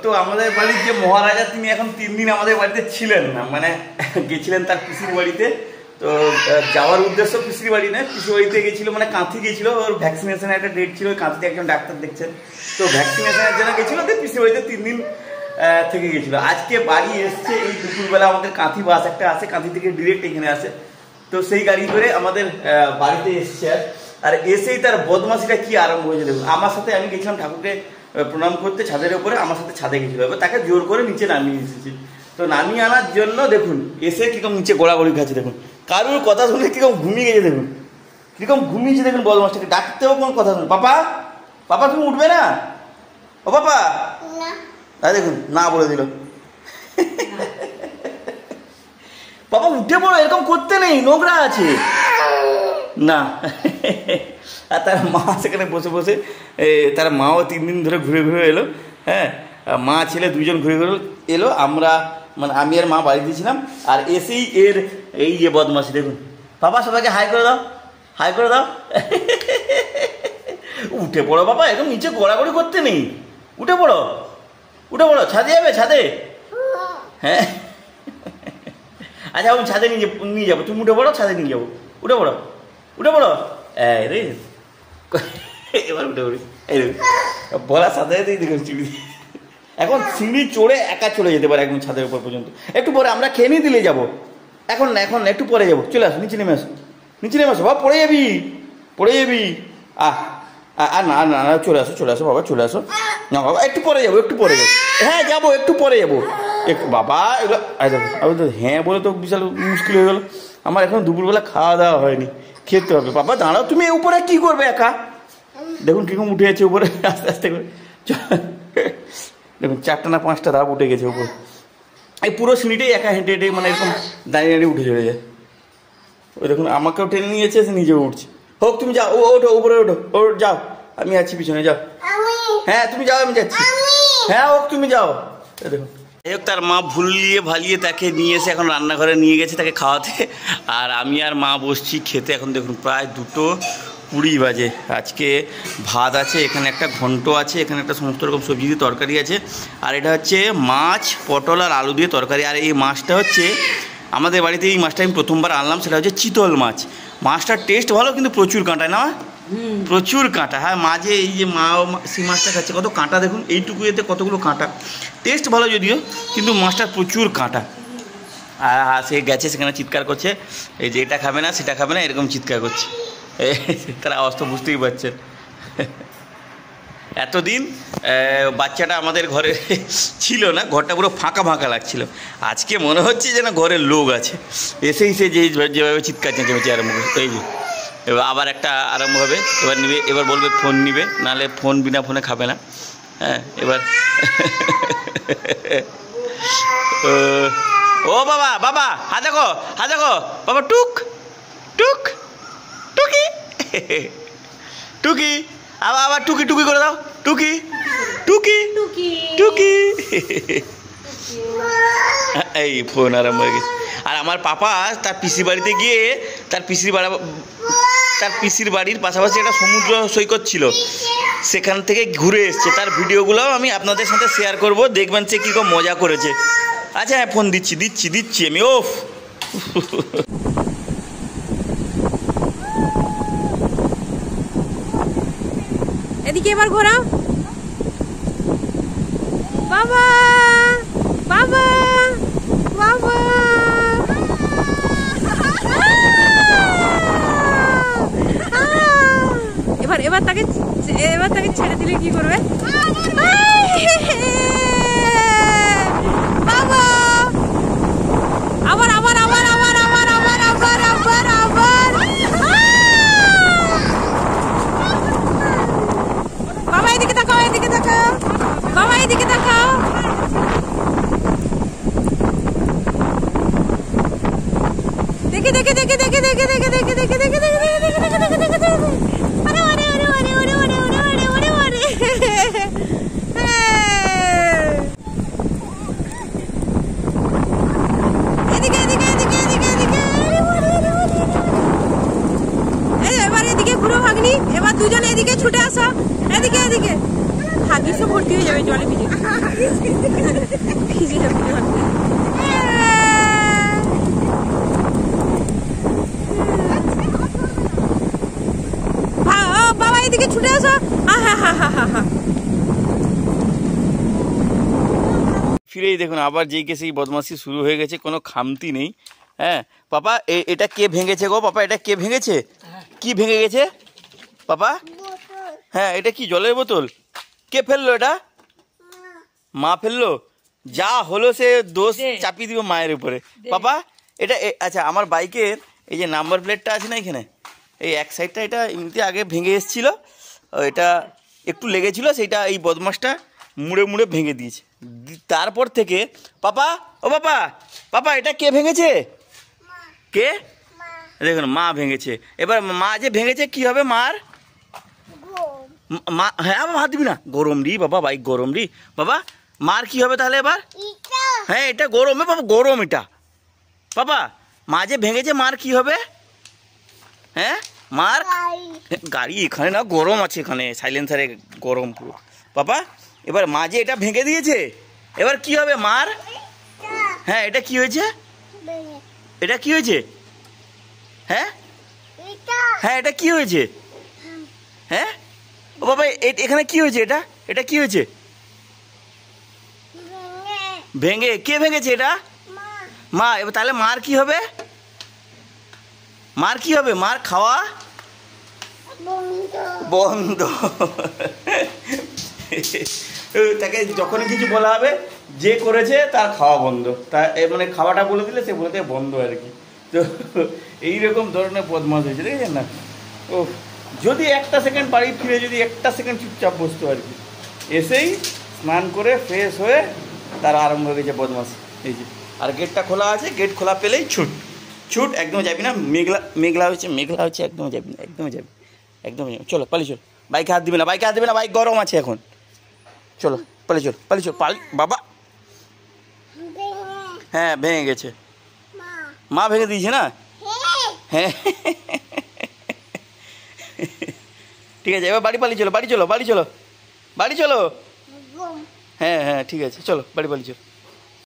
তো আমাদের বাড়ির যে মহারাজা তিনি এখন 3 দিন আমাদের বাড়িতে ছিলেন না, মানে গেছিলেন তার পিসির বাড়িতে। তো যাওয়ার উদ্দেশ্য পিসির বাড়ি নয়, পিসির বাড়িতে গেছিলো, মানে কাঁথি গেছিলো, ওর ভ্যাকসিনেশনের একটা ডেট ছিল, কাঁথিতে একজন ডাক্তার দেখছেন, তো ভ্যাকসিনেশনের জন্য গেছিলো, তো পিসির বাড়িতে 3 দিন থেকে গেছিলো। আজকে বাড়ি এসছে এই দুপুরবেলা, আমাদের কাঁথি বাস একটা আছে, কাঁথি থেকে ডিরেক্ট এখানে আসে, তো সেই গাড়ি করে আমাদের বাড়িতে এসছে। আর এসেই তার বদমাশিটা কি আরম্ভ হয়েছে দেখুন। আমার সাথে আমি গেছিলাম ঠাকুরকে প্রণাম করতে ছাদের উপরে, আমার সাথে ছাদে গেছিলো, এবার তাকে জোর করে নিচে নামিয়ে এসেছি। তো নামিয়ে আনার জন্য দেখুন এসে কিরকম নিচে গোড়াগড়ি খাচ্ছে, দেখুন কারুর কথা শুনে কিরকম ঘুমিয়ে গেছে, দেখুন কিরকম ঘুমিয়েছে, দেখুন বদমাশটাকে ডাকতেও কোনো কথা শুনে। পাপা পাপা তুমি উঠবে না, ও পাপা, দেখুন না বলে দিল। বাবা উঠে পড়ো, এরকম করতে নেই, নোংরা আছে না। আর তার মা সেখানে বসে বসে, তার মাও 3 দিন ধরে ঘুরে ঘুরে এলো, হ্যাঁ মা ছেলে 2জন ঘুরে ঘুরে এলো। আমরা মানে আমি আর মা বাড়িতে ছিলাম, আর এসেই এর এই যে বদমাশি দেখুন। বাবা সবাইকে হাই করে দাও, হাই করে দাও। উঠে পড়ো বাবা, এরকম নিচে গড়াগড়ি করতে নেই, উঠে পড়ো, উঠে পড়ো, ছাদে যাবে, ছাদে, হ্যাঁ আচ্ছা আমি ছাদে নিয়ে যাবো, তুমি উঠে পড়ো, ছাদে নিয়ে যাবো, উঠে পড়ো, উঠে পড়ো, রে এবার উঠে পড়ি। এই বলার সাথে সাথেই দেখুন চিড়ি, এখন সিঁড়ি চড়ে একা চলে যেতে পারে একদম ছাদের উপর পর্যন্ত। একটু পরে আমরা খেয়ে নিয়ে দিলে যাবো, এখন না, এখন একটু পরে যাবো, চলে আসো, নিচে নেমে আসো, নিচে নেমে আসো বাবা, পড়ে যাবি, পড়ে যাবি, না না না চলে আসো, চলে আসো বাবা, চলে আসো না বাবা, একটু পরে যাবো, একটু পরে যাবো, হ্যাঁ যাবো, একটু পরে যাবো, একটু বাবা এগুলো আমি তো হ্যাঁ বলে তো বিশাল মুশকিল হয়ে গেলো। আমার এখন দুপুরবেলা খাওয়া দাওয়া হয়নি, খেতে হবে। বাবা দাঁড়াও, তুমি উপরে কি করবে একা, দেখুন কিরকম উঠে গেছে উপরে আস্তে আস্তে করে, দেখুন 4টা না 5টা ধাপ উঠে গেছে উপরে, এই পুরো সিঁড়িটাই একা হেঁটে হেঁটে মানে এরকম দাঁড়িয়ে দাঁড়িয়ে উঠে চলে যায়। ওই দেখুন আমাকেও টেনে নিয়েছে, সে নিজেও উঠছে। হোক তুমি যাও, ওঠো উপরে, ওঠো, ও যাও, আমি আছি পিছনে, যাও, হ্যাঁ তুমি যাও, আমি যাচ্ছি, হ্যাঁ হোক তুমি যাও। দেখুন তার মা ভুলিয়ে ভালিয়ে তাকে নিয়ে এসে এখন রান্নাঘরে নিয়ে গেছে তাকে খাওয়াতে, আর আমি আর মা বসছি খেতে। এখন দেখুন প্রায় 2:20 বাজে। আজকে ভাত আছে, এখানে একটা ঘন্ট আছে, এখানে একটা সমস্ত রকম সবজি দিয়ে তরকারি আছে, আর এটা হচ্ছে মাছ, পটল আর আলু দিয়ে তরকারি। আর এই মাছটা হচ্ছে আমাদের বাড়িতে, এই মাছটা আমি প্রথমবার আনলাম, সেটা হচ্ছে চিতল মাছ। মাছটার টেস্ট ভালো, কিন্তু প্রচুর কাঁটা না, প্রচুর কাঁটা। হ্যাঁ মাঝে এই যে মা সেই মাছটা খাচ্ছে, কত কাঁটা দেখুন, এইটুকু এতে কতগুলো কাঁটা। টেস্ট ভালো যদিও, কিন্তু মাছটার প্রচুর কাঁটা। আর সে গেছে সেখানে চিৎকার করছে, এই যে এটা খাবে না সেটা খাবে না, এরকম চিৎকার করছে। তারা অবস্থা বুঝতেই পারছেন। এতদিন বাচ্চাটা আমাদের ঘরে ছিল না, ঘরটা পুরো ফাঁকা ফাঁকা লাগছিল। আজকে মনে হচ্ছে যেন ঘরের লোক আছে। এসেই সে যেভাবে চিৎকার চেঁচামেচি আরম্ভ করছে, এই যে এবার আবার একটা আরম্ভ হবে, এবার নিবে, এবার বলবে ফোন নিবে, নাহলে ফোন বিনা ফোনে খাবে না। হ্যাঁ এবার ও বাবা, বাবা হা দেখো, হা দেখো বাবা, টুক টুক টুকি, টুকি, আবার আবার টুকি টুকি করে দাও, টুকি টুকি টুকি। এই ফোন আরম্ভ হয়ে গেছে। আর আমার পাপা তার পিসির বাড়িতে গিয়ে, তার পিসির বাড়ির পাশাপাশি একটা সমুদ্র সৈকত ছিল, সেখান থেকে ঘুরে এসছে। তার ভিডিওগুলোও আমি আপনাদের সাথে শেয়ার করব, দেখবেন সে কীরকম মজা করেছে। আচ্ছা হ্যাঁ ফোন দিচ্ছি আমি। ওফ এদিকে এবার ঘোরাও, বাবা বাবা বাবা, এবার তাকে ছেড়ে দিলে কি করবে? বাবা আবার আবার আবার আবার আবার আবার আবার আবার আবার, বাবা এদিকে তাকাও, এদিকে তাকাও, বাবা এদিকে তাকাও। দেখে দেখে দেখে দেখে দেখে দেখে দেখে দেখে দেখে দেখে এবার এদিকে ঘুরো ভাগ্নি, এবার দুজনে এদিকে ছুটে আসো, এদিকে এদিকে হাগিসও ভর্তি হয়ে যাবে জলে ভিজে ভিজে যাবে জলে। বাবা এদিকে ছুটে আসো। ফিরেই দেখুন আবার যেই কে সেই বদমাশি শুরু হয়ে গেছে, কোনো খামতি নেই। হ্যাঁ পাপা, এটা কে ভেঙেছে গো? পাপা এটা কে ভেঙেছে? কি ভেঙে গেছে পাপা? হ্যাঁ এটা কি জলের বোতল? কে ফেললো এটা? মা ফেললো? যা হলো সে দোষ চাপিয়ে দিব মায়ের উপরে। পাপা এটা আচ্ছা, আমার বাইকের এই যে নাম্বার প্লেটটা আছে না এখানে, এই এক সাইডটা এটা এমনিতে আগে ভেঙে এসেছিলো, এটা একটু লেগেছিলো, সেইটা এই বদমাসটা মুড়ে মুড়ে ভেঙে দিয়েছে। তারপর থেকে পাপা, ও পাপা, পাপা এটা কে ভেঙেছে? কে? দেখুন মা ভেঙেছে। এবার মা যে ভেঙেছে কি হবে মার? মা, হ্যাঁ বাবা হাত দিবি না, গরম রি বাবা, বাইক গরম রি বাবা। মার কি হবে তাহলে এবার? হ্যাঁ এটা গরম বাবা, গরম এটা বাবা। মা যে ভেঙেছে মার কি হবে? হ্যাঁ মার গাড়ি এখানে না, গরম আছে এখানে, সাইলেন্সারে গরম পুরো বাবা। এবার মা যে এটা ভেঙে দিয়েছে, এবার কি হবে মার? হ্যাঁ এটা কি হয়েছে? এটা কি হয়েছে? হ্যাঁ হ্যাঁ এটা কি হয়েছে? হ্যাঁ ও বাবা এখানে কি হয়েছে? এটা এটা কি হয়েছে? ভেঙে কে ভেঙেছে এটা? মা। এবার তাহলে মার কি হবে? মার কি হবে? মার খাওয়া বন্ধ। তাকে যখনই কিছু বলা হবে যে করেছে তার খাওয়া বন্ধ, তা মানে খাওয়াটা বলে দিলে সে বলে দেয় বন্ধ আর কি। তো এইরকম ধরনের বদমাশ হয়েছে, দেখেছেন না? ও যদি একটা সেকেন্ড বাড়ি ফিরে যদি একটা সেকেন্ড চুপচাপ বসতো আর কি, এসেই স্নান করে ফ্রেশ হয়ে তার আরম্ভ হয়ে গেছে বদমাশ। এই যে আর গেটটা খোলা আছে, গেট খোলা পেলেই ছুট ছুট, একদম যাবি না, মেঘলা মেঘলা হচ্ছে, মেঘলা হচ্ছে, একদম যাবি না, একদম যাবি, একদম যাবি। চলো পালি চল, বাইকে হাত দিবে না, বাইকে হাত দিবে না, বাইক গরম আছে এখন। চলো পালি চল, পালি চল, পালি বাবা। হ্যাঁ ভেঙে গেছে, মা ভেঙে দিয়েছে না? হ্যাঁ ঠিক আছে, এবার বাড়ি পালি চলো, বাড়ি চলো, বাড়ি চলো, বাড়ি চলো। হ্যাঁ হ্যাঁ ঠিক আছে, চলো বাড়ি পালি চলো।